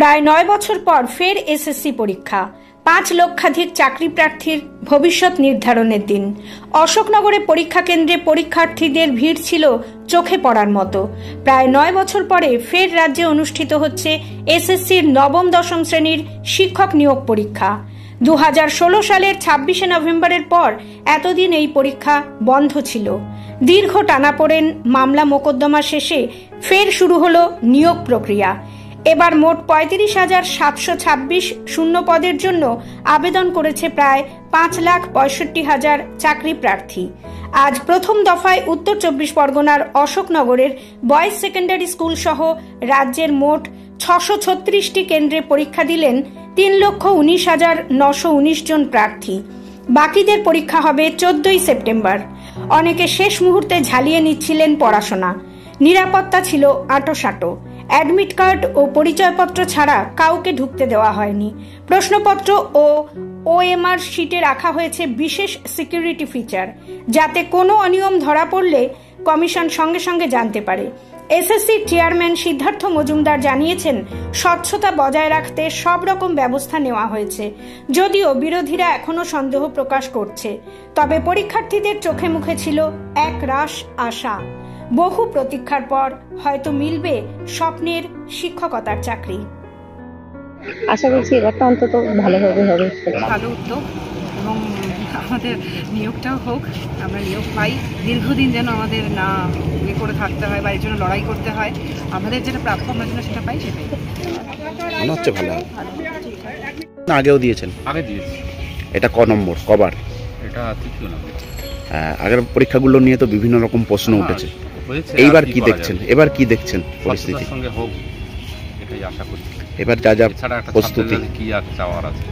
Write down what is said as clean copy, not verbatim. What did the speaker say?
প্রায় 9 বছর পর ফের এসএসসি পরীক্ষা। 5 লক্ষাধিক চাকরি প্রার্থীর ভবিষ্যৎ নির্ধারণের দিন। অশোকনগরে পরীক্ষা কেন্দ্রে পরীক্ষার্থীদের ভিড় ছিল চোখে পড়ার মতো। প্রায় 9 বছর পরে ফের রাজ্যে অনুষ্ঠিত হচ্ছে এসএসসির নবম দশম শ্রেণীর শিক্ষক নিয়োগ পরীক্ষা। 2016 সালের 26শে নভেম্বরের পর এতদিন এই পরীক্ষা বন্ধ ছিল। দীর্ঘ টানাপোড়েন, মামলা মোকদ্দমা শেষে ফের শুরু হলো নিয়োগ প্রক্রিয়া। এবার মোট 35,726 শূন্য পদের জন্য আবেদন করেছে প্রায় 5,65,000 চাকরি প্রার্থী। আজ প্রথম দফায় উত্তর 24 পরগনার অশোকনগরের বয়েজ সেকেন্ডারি স্কুল সহ রাজ্যের মোট 636টি কেন্দ্রে পরীক্ষা দিলেন 3,19,919 জন প্রার্থী। বাকিদের পরীক্ষা হবে 14ই সেপ্টেম্বর। অনেকে শেষ মুহূর্তে ঝালিয়ে নিচ্ছিলেন পড়াশোনা। নিরাপত্তা ছিল আঁটোসাঁটো। অ্যাডমিট কার্ড ও পরিচয়পত্র ছাড়া কাউকে ঢুকতে দেওয়া হয়নি। প্রশ্নপত্র ও ওএমআর শিটে রাখা হয়েছে বিশেষ সিকিউরিটি ফিচার, যাতে কোনো অনিয়ম ধরা পড়লে কমিশন সঙ্গে সঙ্গে জানতে পারে। এসএসসির চেয়ারম্যান সিদ্ধার্থ মজুমদার জানিয়েছেন, স্বচ্ছতা বজায় রাখতে সব রকম ব্যবস্থা নেওয়া হয়েছে। যদিও বিরোধীরা এখনো সন্দেহ প্রকাশ করছে, তবে পরীক্ষার্থীদের চোখে মুখে ছিল এক রাশ আশা। বহু প্রতীক্ষার পর হয়তো মিলবে স্বপ্নের শিক্ষকতার চাকরি। আশা করছি এবারটা অন্তত ভালোভাবে হবে। ভালো উদ্যোগ এবং আমাদের নিয়োগটাও হোক, আমরা নিয়োগ পাই। দীর্ঘদিন যেন আমাদের না ইয়ে করে থাকতে হয় বা এর জন্য লড়াই করতে হয়। আমাদের যেটা প্রাপ্য আমরা যেন সেটা পাই, সেটাই মনে হচ্ছে ভালো। না আগেও দিয়েছেন? আগে দিয়েছি। এটা ক নম্বর, কবার? এটা তৃতীয় নম্বর। আগের পরীক্ষাগুলো নিয়ে তো বিভিন্ন রকম প্রশ্ন উঠেছে। এইবার কি দেখছেন? এবার কি দেখছেন পরিস্থিতি? সঙ্গে হোক এটাই আশা করছি। এবার যা যা এছাড়া একটা প্রস্তুতি কি আর চাওয়ার আছে?